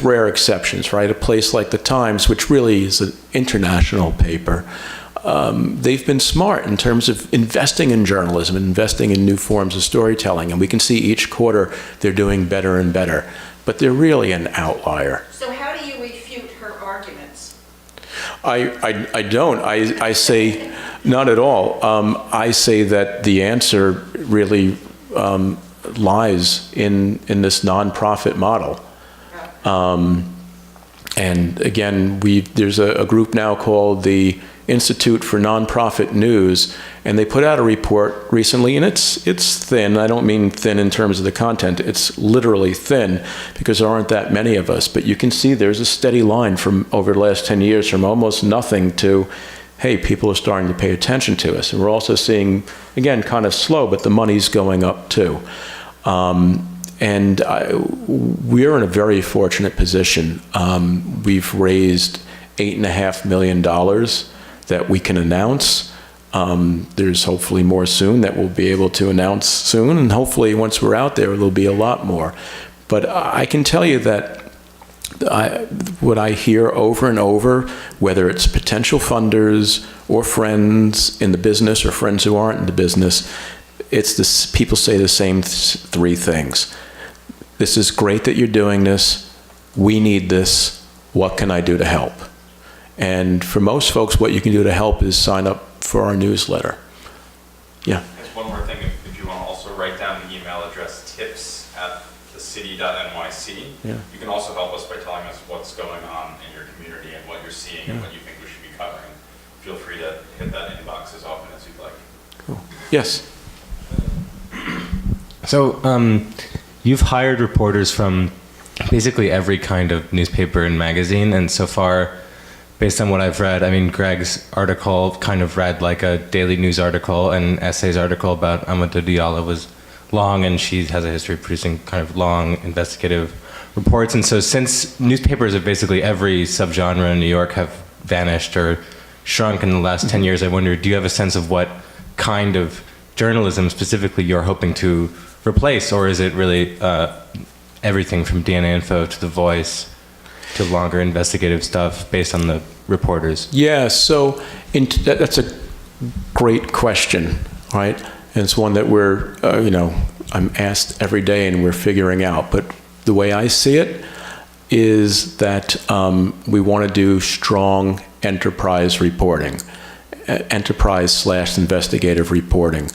rare exceptions, right? A place like the Times, which really is an international paper, they've been smart in terms of investing in journalism, investing in new forms of storytelling, and we can see each quarter they're doing better and better. But they're really an outlier. So how do you refute her arguments? I don't. I say not at all. I say that the answer really lies in this nonprofit model. And again, there's a group now called the Institute for Nonprofit News, and they put out a report recently, and it's thin. I don't mean thin in terms of the content. It's literally thin because there aren't that many of us. But you can see there's a steady line from over the last 10 years from almost nothing to, hey, people are starting to pay attention to us. And we're also seeing, again, kind of slow, but the money's going up too. We're in a very fortunate position. We've raised $8.5 million that we can announce. There's hopefully more soon that we'll be able to announce soon, and hopefully once we're out there, there'll be a lot more. But I can tell you that what I hear over and over, whether it's potential funders or friends in the business or friends who aren't in the business, it's this, people say the same three things. This is great that you're doing this. We need this. What can I do to help? And for most folks, what you can do to help is sign up for our newsletter. Yeah. Just one more thing, if you want to also write down the email address, tips@thecity.nyc. Yeah. You can also help us by telling us what's going on in your community and what you're seeing and what you think we should be covering. Feel free to hit that inbox as often as you'd like. Cool. Yes. So you've hired reporters from basically every kind of newspaper and magazine, and so far, based on what I've read, I mean, Greg's article kind of read like a daily news article, and Essay's article about Amadou Diallo was long, and she has a history of producing kind of long investigative reports. And so since newspapers of basically every subgenre in New York have vanished or shrunk in the last 10 years, I wonder, do you have a sense of what kind of journalism specifically you're hoping to replace, or is it really everything from DNA Info to The Voice to longer investigative stuff based on the reporters? Yeah, so that's a great question, right? And it's one that we're, I'm asked every day and we're figuring out. But the way I see it is that we want to do strong enterprise reporting, enterprise/investigative reporting.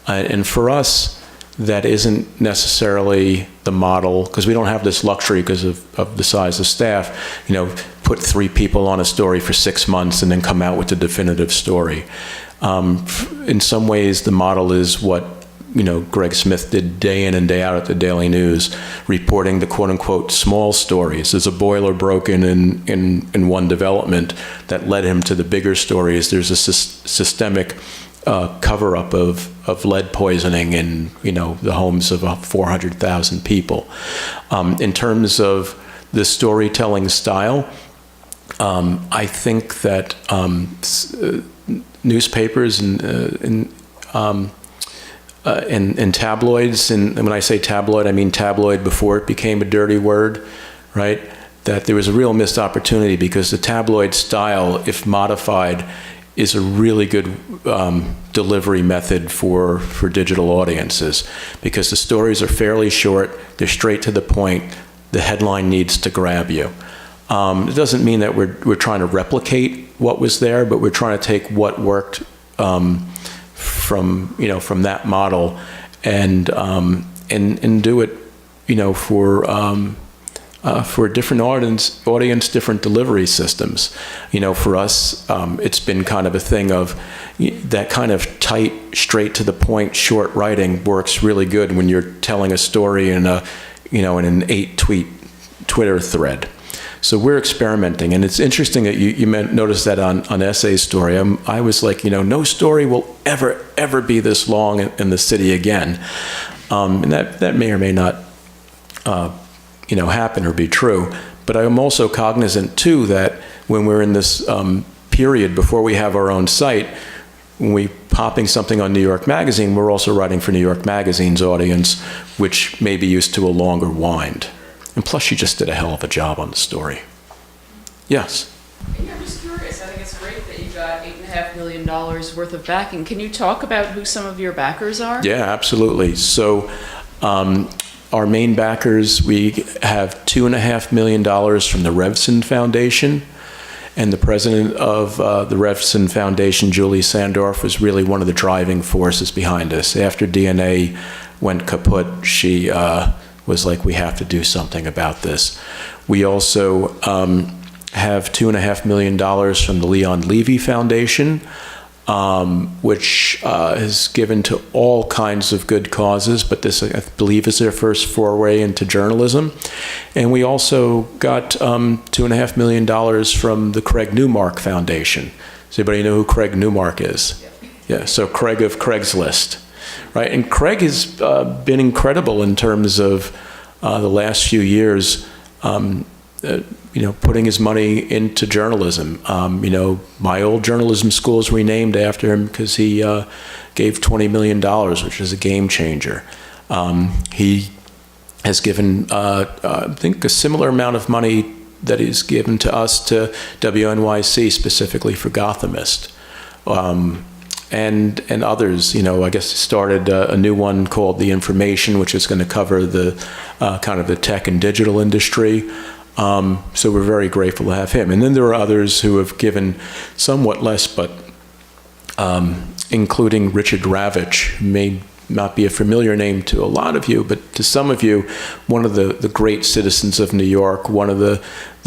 And for us, that isn't necessarily the model, because we don't have this luxury because of the size of staff, put 3 people on a story for 6 months and then come out with the definitive story. In some ways, the model is what, Greg Smith did day in and day out at the Daily News, reporting the quote-unquote small stories. There's a boiler broken in one development that led him to the bigger stories. There's a systemic cover-up of lead poisoning in, the homes of 400,000 people. In terms of the storytelling style, I think that newspapers and tabloids, and when I say tabloid, I mean tabloid before it became a dirty word, right? That there was a real missed opportunity because the tabloid style, if modified, is a really good delivery method for digital audiences, because the stories are fairly short, they're straight to the point, the headline needs to grab you. It doesn't mean that we're trying to replicate what was there, but we're trying to take what worked from that model and do it for a different audience, different delivery systems. For us, it's been kind of a thing of that kind of tight, straight to the point, short writing works really good when you're telling a story in an 8-tweet Twitter thread. So we're experimenting, and it's interesting that you noticed that on Essay's story. I was like, no story will ever be this long in the city again, and that may or may not happen or be true. But I'm also cognizant too that when we're in this period before we have our own site, when we popping something on New York Magazine, we're also writing for New York Magazine's audience, which may be used to a longer wind. And plus, you just did a hell of a job on the story. Yes? Yeah, I'm just curious. I think it's great that you got $8.5 million worth of backing. Can you talk about who some of your backers are? Yeah, absolutely. So our main backers, we have $2.5 million from the Revson Foundation. And the president of the Revson Foundation, Julie Sandorf, was really one of the driving forces behind us. After DNA went kaput, she was like, we have to do something about this. We also have $2.5 million from the Leon Levy Foundation, which is given to all kinds of good causes, but this, I believe, is their first foray into journalism. And we also got $2.5 million from the Craig Newmark Foundation. Does anybody know who Craig Newmark is? Yeah, so Craig of Craigslist, right? And Craig has been incredible in terms of the last few years, putting his money into journalism. My old journalism school is renamed after him because he gave $20 million, which is a game changer. He has given, I think, a similar amount of money that he's given to us to WNYC, specifically for Gothamist. And others, I guess started a new one called The Information, which is going to cover the kind of the tech and digital industry. So we're very grateful to have him. And then there are others who have given somewhat less, but including Richard Ravitch, who may not be a familiar name to a lot of you, but to some of you, one of the great citizens of New York, one of the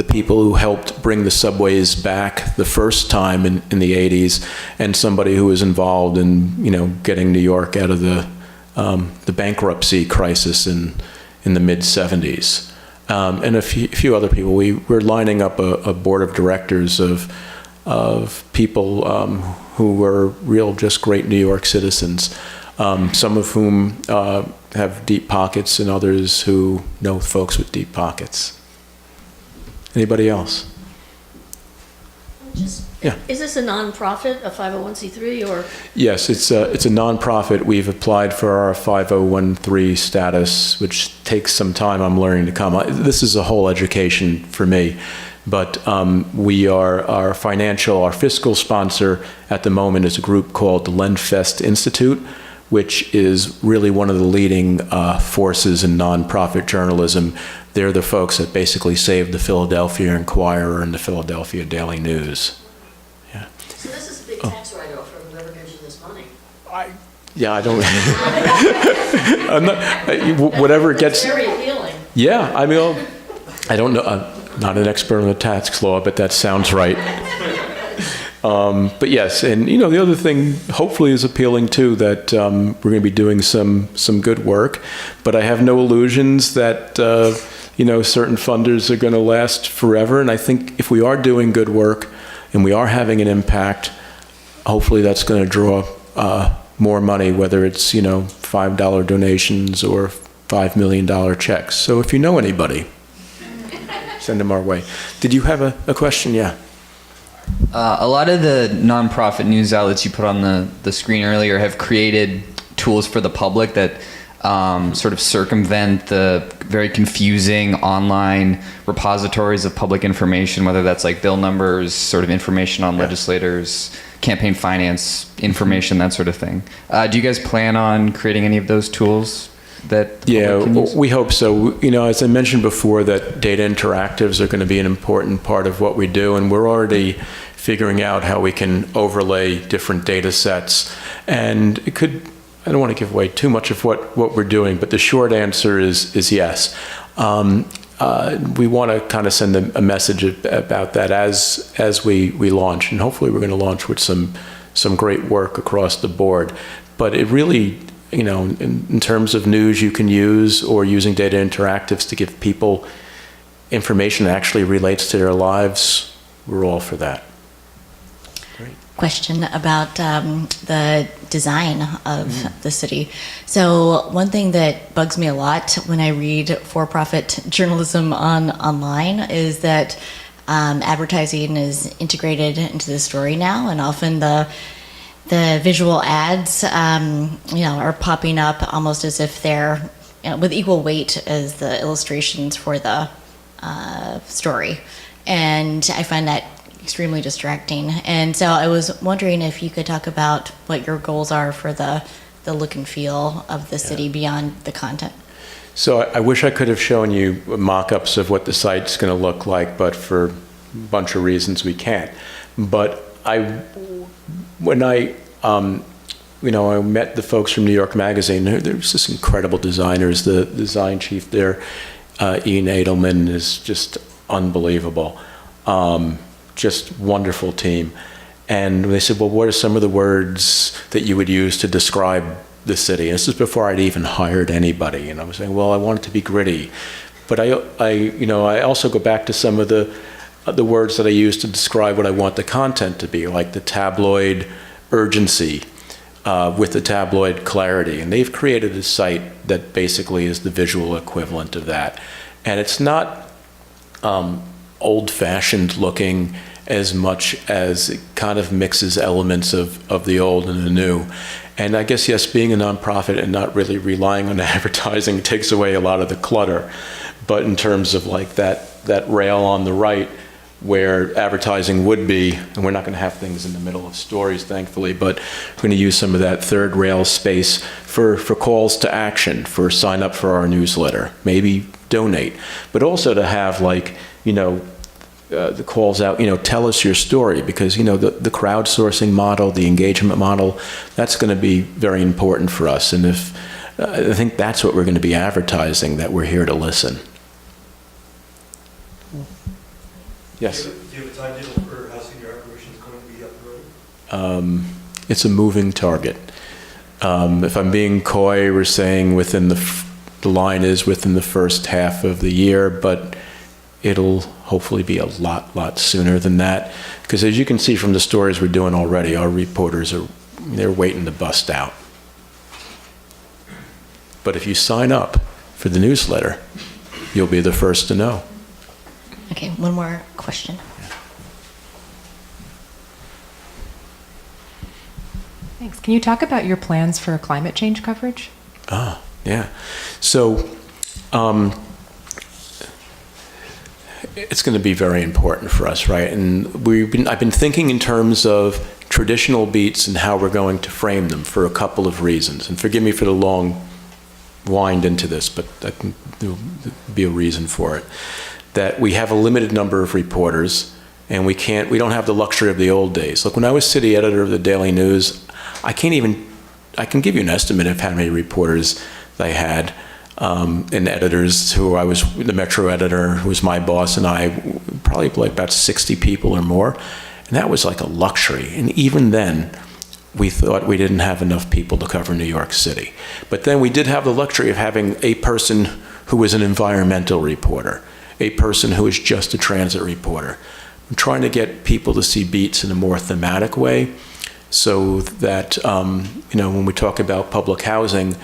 people who helped bring the subways back the first time in the 80s, and somebody who was involved in, getting New York out of the bankruptcy crisis in the mid-70s. And a few other people. We're lining up a board of directors of people who were real, just great New York citizens, some of whom have deep pockets and others who know folks with deep pockets. Anybody else? Yeah. Is this a nonprofit, a 501c3, or? Yes, it's a nonprofit. We've applied for our 501(c)(3) status, which takes some time. I'm learning to come. This is a whole education for me, but we are our fiscal sponsor at the moment is a group called the Lenfest Institute, which is really one of the leading forces in nonprofit journalism. They're the folks that basically saved the Philadelphia Inquirer and the Philadelphia Daily News. Yeah. So this is a big tax write-off for whoever gives you this money. I don't. I'm not. Whatever gets. It's very appealing. Yeah, I don't know. I'm not an expert on the tax law, but that sounds right. But yes, and the other thing hopefully is appealing too, that we're going to be doing some good work, but I have no illusions that certain funders are going to last forever. And I think if we are doing good work and we are having an impact, hopefully that's going to draw more money, whether it's $5 donations or $5 million checks. So if you know anybody, send them our way. Did you have a question? Yeah. A lot of the nonprofit news outlets you put on the screen earlier have created tools for the public that sort of circumvent the very confusing online repositories of public information, whether that's like bill numbers, sort of information on legislators, campaign finance information, that sort of thing. Do you guys plan on creating any of those tools? We hope so. As I mentioned before, that data interactives are going to be an important part of what we do, and we're already figuring out how we can overlay different data sets. And I don't want to give away too much of what we're doing, but the short answer is yes. We want to kind of send a message about that as we launch, and hopefully we're going to launch with some great work across the board. But it really, in terms of news you can use, or using data interactives to give people information that actually relates to their lives, we're all for that. Great. Question about the design of the city. So one thing that bugs me a lot when I read for-profit journalism online is that advertising is integrated into the story now, and often the visual ads, are popping up almost as if they're with equal weight as the illustrations for the story. And I find that extremely distracting. And so I was wondering if you could talk about what your goals are for the look and feel of the city beyond the content. So I wish I could have shown you mock-ups of what the site's going to look like, but for a bunch of reasons we can't. But when I I met the folks from New York Magazine. There's just incredible designers. The design chief there, Ian Edelman, is just unbelievable. Just wonderful team. And they said, well, what are some of the words that you would use to describe the city? And this is before I'd even hired anybody. And I was saying, well, I want it to be gritty. But I also go back to some of the words that I use to describe what I want the content to be, like the tabloid urgency with the tabloid clarity. And they've created a site that basically is the visual equivalent of that. And it's not old-fashioned looking as much as it kind of mixes elements of the old and the new. And I guess, yes, being a nonprofit and not really relying on advertising takes away a lot of the clutter. But in terms of like that rail on the right where advertising would be, and we're not going to have things in the middle of stories, thankfully, but we're going to use some of that third rail space for calls to action, for sign up for our newsletter, maybe donate, but also to have like, the calls out, tell us your story, because, the crowdsourcing model, the engagement model, that's going to be very important for us. And I think that's what we're going to be advertising, that we're here to listen. Yes? Do you have a timetable for how soon your operation is going to be up and running? It's a moving target. If I'm being coy, we're saying within the line is within the first half of the year, but it'll hopefully be a lot sooner than that. Because as you can see from the stories we're doing already, our reporters they're waiting to bust out. But if you sign up for the newsletter, you'll be the first to know. Okay, one more question. Thanks. Can you talk about your plans for climate change coverage? Yeah. So, it's going to be very important for us, right? And I've been thinking in terms of traditional beats and how we're going to frame them for a couple of reasons. And forgive me for the long wind into this, but there'll be a reason for it. That we have a limited number of reporters, and we don't have the luxury of the old days. Look, when I was city editor of the Daily News, I can give you an estimate of how many reporters they had. And editors who I was, the Metro editor, who was my boss, and I, probably like about 60 people or more. And that was like a luxury. And even then, we thought we didn't have enough people to cover New York City. But then we did have the luxury of having a person who was an environmental reporter, a person who was just a transit reporter. I'm trying to get people to see beats in a more thematic way so that, when we talk about public housing,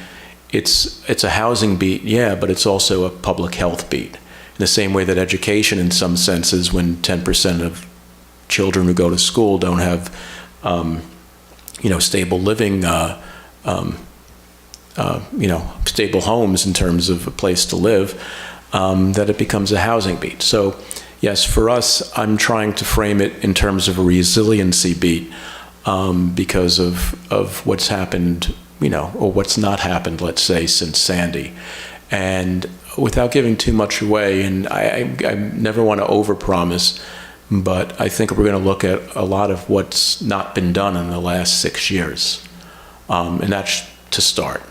it's a housing beat, yeah, but it's also a public health beat. In the same way that education, in some senses, when 10% of children who go to school don't have, stable living, stable homes in terms of a place to live, that it becomes a housing beat. So, yes, for us, I'm trying to frame it in terms of a resiliency beat because of what's happened, or what's not happened, let's say, since Sandy. And without giving too much away, and I never want to overpromise, but I think we're going to look at a lot of what's not been done in the last 6 years. And that's to start.